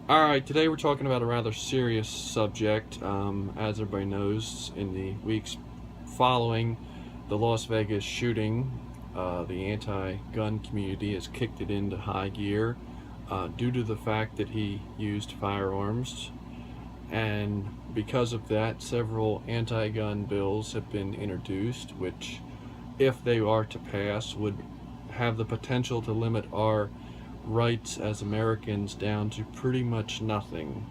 Alright, today we're talking about a rather serious subject. As everybody knows, in the weeks following the Las Vegas shooting, the anti-gun community has kicked it into high gear due to the fact that he used firearms. And because of that, several anti-gun bills have been introduced, which, if they are to pass, would have the potential to limit our rights as Americans down to pretty much nothing.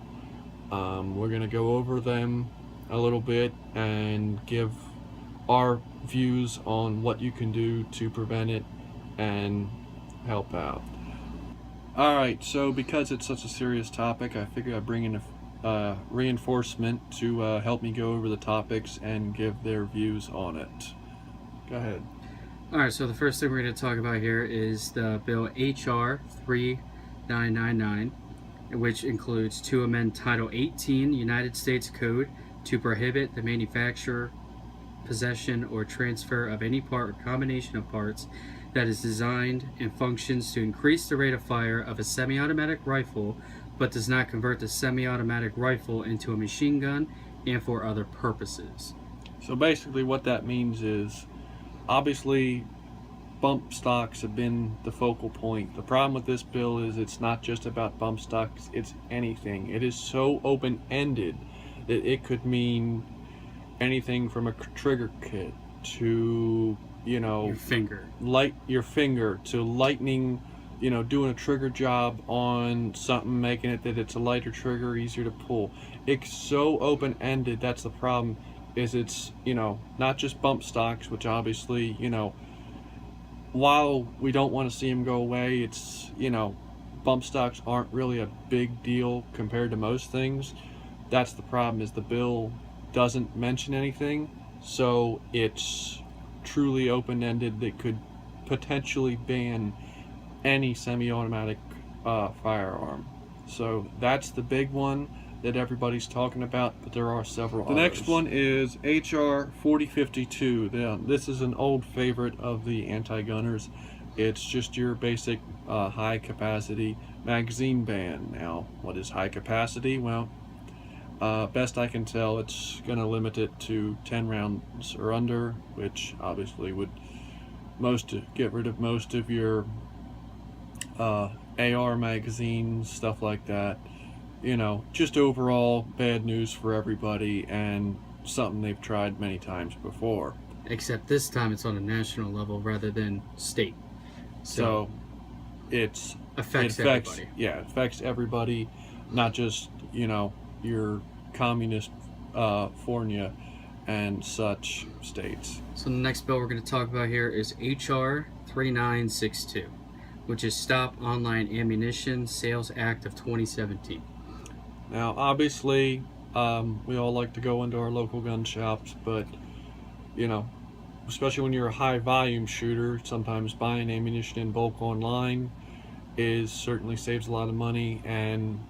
We're going to go over them a little bit and give our views on what you can do to prevent it and help out. Alright, so because it's such a serious topic, I figured I'd bring in a reinforcement to help me go over the topics and give their views on it. Go ahead. Alright, so the first thing we're going to talk about here is the bill H.R. 3999, which includes to amend Title 18 United States Code to prohibit the manufacture, possession, or transfer of any part or combination of parts that is designed and functions to increase the rate of fire of a semi-automatic rifle but does not convert the semi-automatic rifle into a machine gun and for other purposes. So basically what that means is, obviously, bump stocks have been the focal point. The problem with this bill is it's not just about bump stocks, it's anything. It is so open-ended that it could mean anything from a trigger kit to, Your finger. your finger to lightning, doing a trigger job on something, making it that it's a lighter trigger, easier to pull. It's so open-ended. That's the problem. Is it's not just bump stocks, which obviously while we don't want to see them go away, it's bump stocks aren't really a big deal compared to most things. That's the problem, is the bill doesn't mention anything, so it's truly open-ended that could potentially ban any semi-automatic firearm. So that's the big one that everybody's talking about, but there are several others. The next one is H.R. 4052. This is an old favorite of the anti-gunners. It's just your basic high-capacity magazine ban. Now, what is high capacity? Well, best I can tell, it's going to limit it to 10 rounds or under, which obviously would get rid of most of your AR magazines, stuff like that. Just overall bad news for everybody, and something they've tried many times before. Except this time it's on a national level rather than state. So it affects everybody. Yeah, it affects everybody, not just, your communist California and such states. So the next bill we're going to talk about here is H.R. 3962, which is Stop Online Ammunition Sales Act of 2017. Now, obviously, we all like to go into our local gun shops, but, especially when you're a high-volume shooter, sometimes buying ammunition in bulk online certainly saves a lot of money and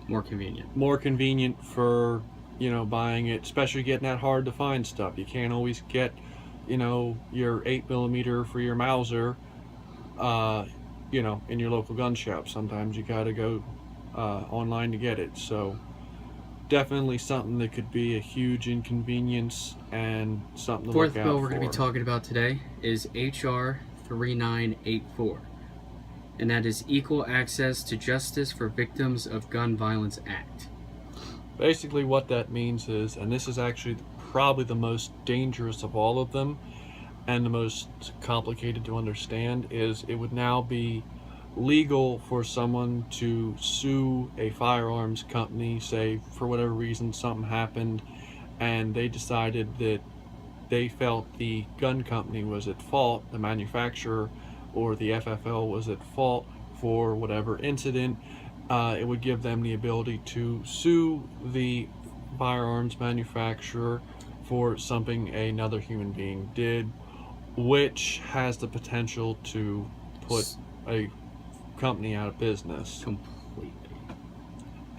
more convenient. More convenient for, buying it, especially getting that hard-to-find stuff. You can't always get, your 8mm for your Mauser, in your local gun shop. Sometimes you gotta go online to get it. So definitely something that could be a huge inconvenience and something to look out for. Fourth bill we're going to be talking about today is H.R. 3984, and that is Equal Access to Justice for Victims of Gun Violence Act. Basically what that means is, and this is actually probably the most dangerous of all of them and the most complicated to understand, is it would now be legal for someone to sue a firearms company, say for whatever reason something happened and they decided that they felt the gun company was at fault, the manufacturer or the FFL was at fault for whatever incident. It would give them the ability to sue the firearms manufacturer for something another human being did, which has the potential to put a company out of business completely.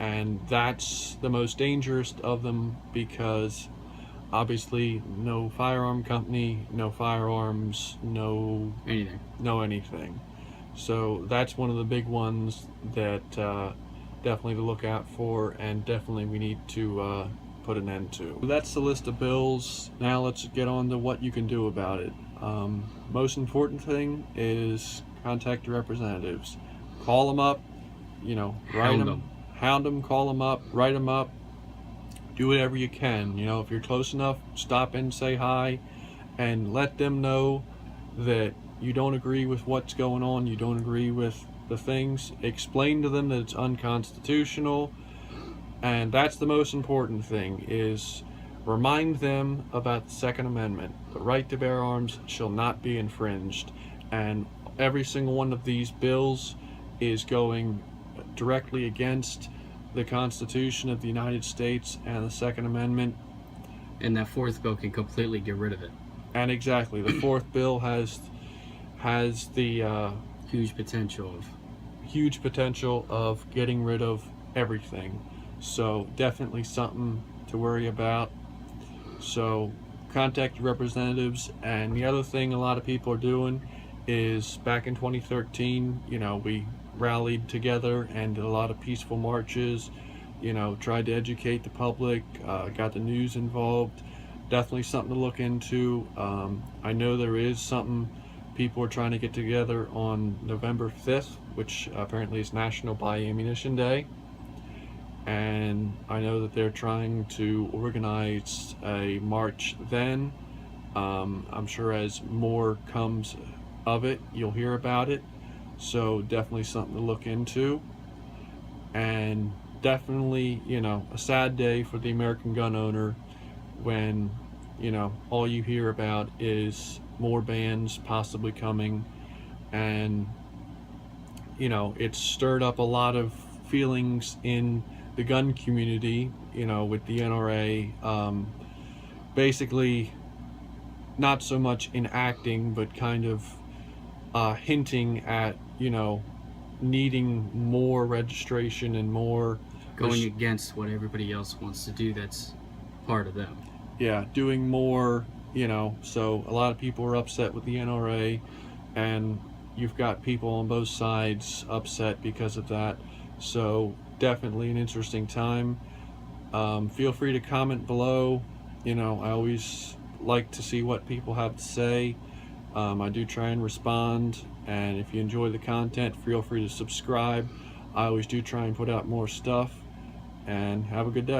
And that's the most dangerous of them, because obviously no firearm company, no firearms, no anything. So that's one of the big ones that definitely to look out for, and definitely we need to put an end to. That's the list of bills. Now let's get on to what you can do about it. Most important thing is contact your representatives. Call them up, write them, hound them, call them up, write them up, do whatever you can. If you're close enough, stop in, say hi, and let them know that you don't agree with what's going on, you don't agree with the things. Explain to them that it's unconstitutional, and that's the most important thing, is remind them about the Second Amendment. The right to bear arms shall not be infringed, and every single one of these bills is going directly against the Constitution of the United States and the Second Amendment. And that fourth bill can completely get rid of it. And exactly, the fourth bill has the huge potential of getting rid of everything. So definitely something to worry about. So contact your representatives. And the other thing a lot of people are doing is, back in 2013, we rallied together and did a lot of peaceful marches, tried to educate the public, got the news involved. Definitely something to look into. I know there is something people are trying to get together on November 5th, which apparently is National Buy Ammunition Day. And I know that they're trying to organize a march then. I'm sure as more comes of it, you'll hear about it. So definitely something to look into. And definitely, a sad day for the American gun owner when, all you hear about is more bans possibly coming. And, it's stirred up a lot of feelings in the gun community, with the NRA, basically not so much enacting, but kind of hinting at, needing more registration and more going against what everybody else wants to do that's part of them. Yeah, doing more, so a lot of people are upset with the NRA, and you've got people on both sides upset because of that. So definitely an interesting time. Feel free to comment below. I always like to see what people have to say. I do try and respond, and if you enjoy the content, feel free to subscribe. I always do try and put out more stuff, and have a good day.